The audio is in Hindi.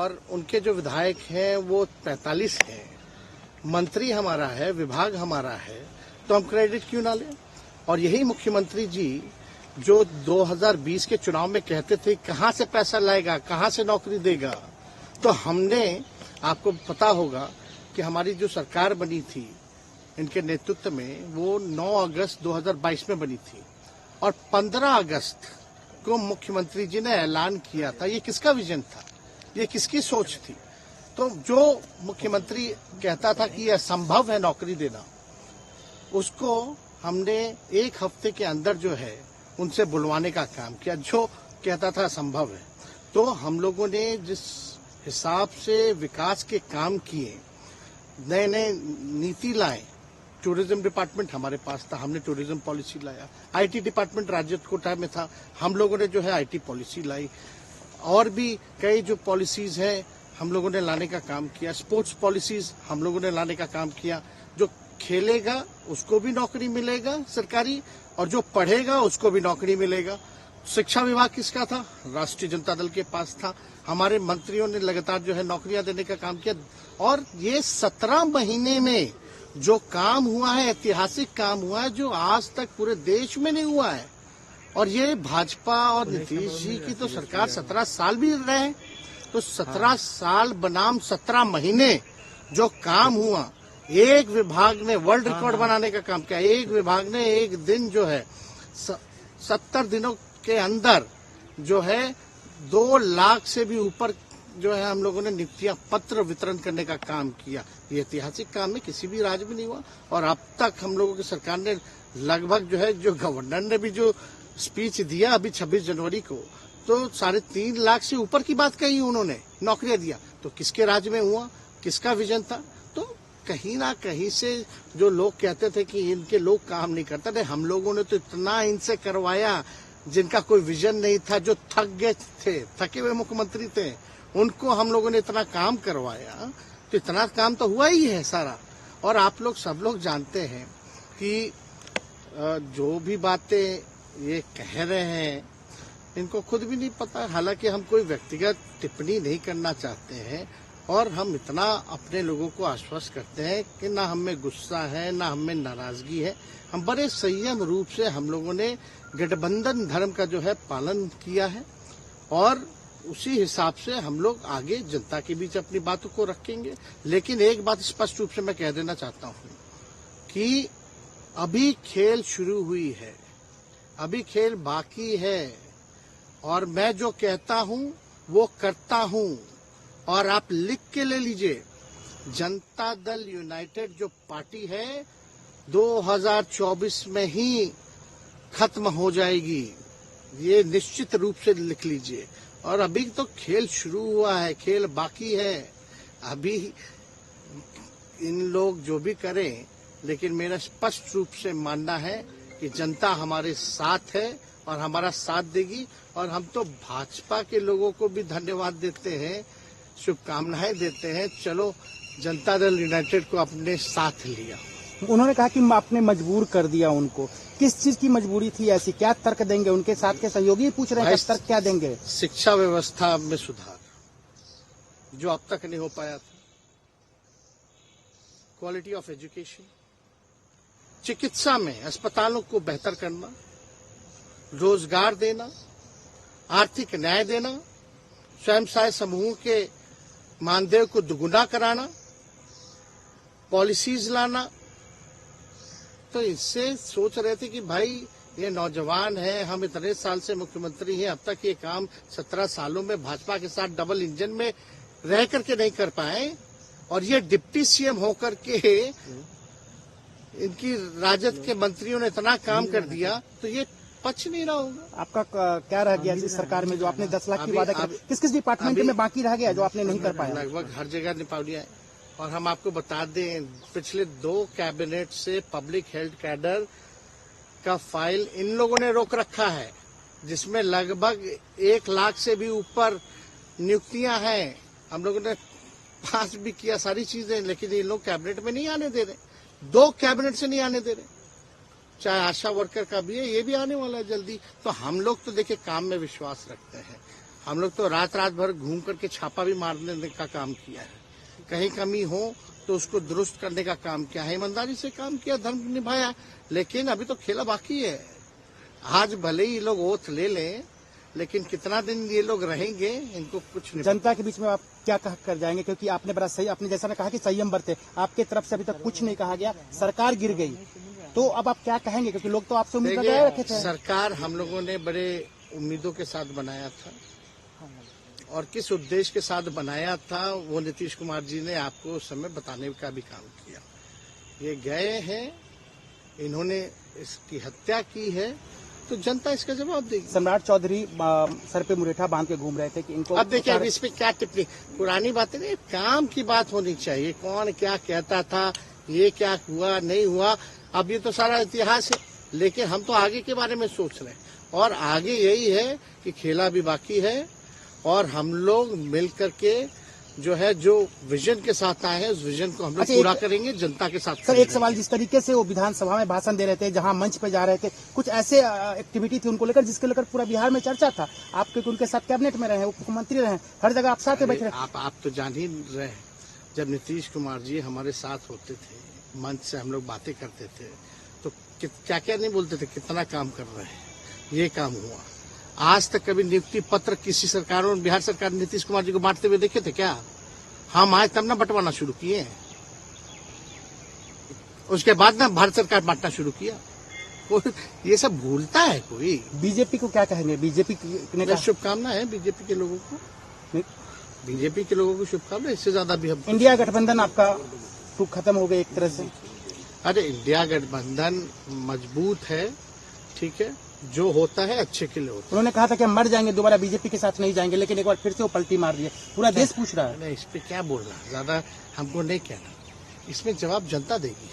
और उनके जो विधायक हैं वो 45 हैं, मंत्री हमारा है, विभाग हमारा है, तो हम क्रेडिट क्यों ना लें। और यही मुख्यमंत्री जी जो 2020 के चुनाव में कहते थे कहां से पैसा लाएगा, कहां से नौकरी देगा, तो हमने, आपको पता होगा कि हमारी जो सरकार बनी थी इनके नेतृत्व में, वो 9 अगस्त 2022 में बनी थी और 15 अगस्त को मुख्यमंत्री जी ने ऐलान किया था। ये किसका विजन था, ये किसकी सोच थी। तो जो मुख्यमंत्री कहता था कि यह संभव है नौकरी देना, उसको हमने एक हफ्ते के अंदर जो है उनसे बुलवाने का काम किया, जो कहता था संभव है। तो हम लोगों ने जिस हिसाब से विकास के काम किए, नए नए नीति लाए, टूरिज्म डिपार्टमेंट हमारे पास था, हमने टूरिज्म पॉलिसी लाया। आईटी डिपार्टमेंट राज्य कोटा में था, हम लोगों ने जो है आईटी पॉलिसी लाई। और भी कई जो पॉलिसीज हैं हम लोगों ने लाने का काम किया। स्पोर्ट्स पॉलिसीज हम लोगों ने लाने का काम किया। जो खेलेगा उसको भी नौकरी मिलेगा सरकारी, और जो पढ़ेगा उसको भी नौकरी मिलेगा। शिक्षा विभाग किसका था, राष्ट्रीय जनता दल के पास था। हमारे मंत्रियों ने लगातार जो है नौकरियां देने का काम किया। और ये 17 महीने में जो काम हुआ है, ऐतिहासिक काम हुआ है, जो आज तक पूरे देश में नहीं हुआ है। और ये भाजपा और नीतीश जी की तो सरकार 17 साल भी रहे, तो 17 साल बनाम 17 महीने जो काम हुआ, एक विभाग ने वर्ल्ड रिकॉर्ड बनाने का काम किया। एक विभाग ने एक दिन जो है 70 दिनों के अंदर जो है 2 लाख से भी ऊपर जो है हम लोगों ने नियुक्तियां पत्र वितरण करने का काम किया। ये ऐतिहासिक काम है, किसी भी राज्य में नहीं हुआ। और अब तक हम लोगों की सरकार ने लगभग जो है, जो गवर्नर ने भी जो स्पीच दिया अभी 26 जनवरी को, तो 3.5 लाख से ऊपर की बात कही उन्होंने, नौकरियां दिया। तो किसके राज्य में हुआ, किसका विजन था। तो कहीं ना कहीं से जो लोग कहते थे कि इनके लोग काम नहीं करते थे, हम लोगों ने तो इतना इनसे करवाया जिनका कोई विजन नहीं था, जो थक गए थे, थके हुए मुख्यमंत्री थे, उनको हम लोगों ने इतना काम करवाया। तो इतना काम तो हुआ ही है सारा। और आप लोग सब लोग जानते हैं कि जो भी बातें ये कह रहे हैं इनको खुद भी नहीं पता। हालांकि हम कोई व्यक्तिगत टिप्पणी नहीं करना चाहते हैं, और हम इतना अपने लोगों को आश्वस्त करते हैं कि ना हमें गुस्सा है, ना हमें नाराजगी है। हम बड़े संयम रूप से हम लोगों ने गठबंधन धर्म का जो है पालन किया है, और उसी हिसाब से हम लोग आगे जनता के बीच अपनी बातों को रखेंगे। लेकिन एक बात स्पष्ट रूप से मैं कह देना चाहता हूं कि अभी खेल शुरू हुई है, अभी खेल बाकी है, और मैं जो कहता हूं वो करता हूं। और आप लिख के ले लीजिए, जनता दल यूनाइटेड जो पार्टी है 2024 में ही खत्म हो जाएगी, ये निश्चित रूप से लिख लीजिए। और अभी तो खेल शुरू हुआ है, खेल बाकी है। अभी इन लोग जो भी करें, लेकिन मेरा स्पष्ट रूप से मानना है कि जनता हमारे साथ है और हमारा साथ देगी। और हम तो भाजपा के लोगों को भी धन्यवाद देते हैं, शुभकामनाएं देते हैं। चलो, जनता दल यूनाइटेड को अपने साथ लिया। उन्होंने कहा कि आपने मजबूर कर दिया उनको। किस चीज की मजबूरी थी ऐसी, क्या तर्क देंगे? उनके साथ के सहयोगी पूछ रहे हैं, तर्क क्या देंगे? शिक्षा व्यवस्था में सुधार जो अब तक नहीं हो पाया था, क्वालिटी ऑफ एजुकेशन, चिकित्सा में अस्पतालों को बेहतर करना, रोजगार देना, आर्थिक न्याय देना, स्वयं सहायता समूह के मानदेय को दुगुना कराना, पॉलिसीज लाना। तो इससे सोच रहे थे कि भाई ये नौजवान है, हम इतने साल से मुख्यमंत्री हैं, अब तक ये काम 17 सालों में भाजपा के साथ डबल इंजन में रह करके नहीं कर पाए, और ये डिप्टी सीएम होकर के इनकी राजद के मंत्रियों ने इतना काम कर दिया, तो ये पच नहीं रहा होगा। आपका क्या रह गया इस सरकार में जो आपने 10 लाख की वादा किया? किस किस डिपार्टमेंट में बाकी रह गया जो आपने नहीं कर पाया? लगभग हर जगह निपा दिया है। और हम आपको बता दें, पिछले 2 कैबिनेट से पब्लिक हेल्थ कैडर का फाइल इन लोगों ने रोक रखा है, जिसमें लगभग 1 लाख से भी ऊपर नियुक्तियां हैं। हम लोगों ने पास भी किया सारी चीजें, लेकिन ये लोग कैबिनेट में नहीं आने दे रहे। 2 कैबिनेट से नहीं आने दे रहे। चाहे आशा वर्कर का भी है, ये भी आने वाला है जल्दी। तो हम लोग तो देखिए काम में विश्वास रखते हैं। हम लोग तो रात रात भर घूम करके छापा भी मारने का काम किया है। कहीं कमी हो तो उसको दुरुस्त करने का काम किया है, ईमानदारी से काम किया, धर्म निभाया। लेकिन अभी तो खेला बाकी है। आज भले ही लोग ओथ ले लें, लेकिन कितना दिन ये लोग रहेंगे, इनको कुछ नहीं। जनता के बीच में आप क्या कह कर जाएंगे, क्योंकि आपने बड़ा सही, आपने जैसा ने कहा कि संयम बरते, आपके तरफ से अभी तक कुछ नहीं कहा गया, सरकार गिर गई, तो अब आप क्या कहेंगे, क्योंकि लोग तो आपसे उम्मीद लगाए रखे थे। सरकार हम लोगों ने बड़े उम्मीदों के साथ बनाया था, और किस उद्देश्य के साथ बनाया था वो नीतीश कुमार जी ने आपको उस समय बताने का भी काम किया। ये गए हैं, इन्होंने इसकी हत्या की है, तो जनता इसका जवाब देगी। सम्राट चौधरी सर पे मुरेठा बांध के घूम रहे थे कि इनको अब देखिए, अब इस पे क्या टिप्पणी, पुरानी बातें नहीं, काम की बात होनी चाहिए। कौन क्या कहता था, ये क्या हुआ नहीं हुआ, अब ये तो सारा इतिहास है। लेकिन हम तो आगे के बारे में सोच रहे हैं, और आगे यही है कि खेला भी बाकी है, और हम लोग मिल करके जो है, जो विजन के साथ आए हैं, उस विजन को हम लोग पूरा करेंगे, जनता के साथ। सर, एक सवाल, जिस तरीके से वो विधानसभा में भाषण दे रहे थे, जहां मंच पे जा रहे थे, कुछ ऐसे एक्टिविटी थी उनको लेकर जिसके लेकर पूरा बिहार में चर्चा था। आप क्योंकि उनके साथ कैबिनेट में रहे, उप मुख्यमंत्री रहे, हर जगह आप साथ बैठे रहे। आप तो जान ही रहे हैं, जब नीतीश कुमार जी हमारे साथ होते थे, मंच से हम लोग बातें करते थे, तो क्या क्या नहीं बोलते थे, कितना काम कर रहे हैं, ये काम हुआ। आज तक कभी नियुक्ति पत्र किसी सरकारों, बिहार सरकार नीतीश कुमार जी को बांटते हुए देखे थे क्या? हम आए तब ना बंटवाना शुरू किए, उसके बाद ना भारत सरकार बांटना शुरू किया। ये सब भूलता है कोई? बीजेपी को क्या कहेंगे? बीजेपी ने शुभकामना है बीजेपी के लोगों को, बीजेपी के लोगों को शुभकामना। इससे ज्यादा भी हम, इंडिया गठबंधन आपका तो खत्म हो गया एक तरह से। अरे इंडिया गठबंधन मजबूत है, ठीक है, जो होता है अच्छे के लिए होता है। उन्होंने कहा था कि हम मर जाएंगे, दोबारा बीजेपी के साथ नहीं जाएंगे, लेकिन एक बार फिर से वो पलटी मार दिए। पूरा देश पूछ रहा है। नहीं, इस पे क्या बोलना, ज्यादा हमको नहीं कहना, इसमें जवाब जनता देगी।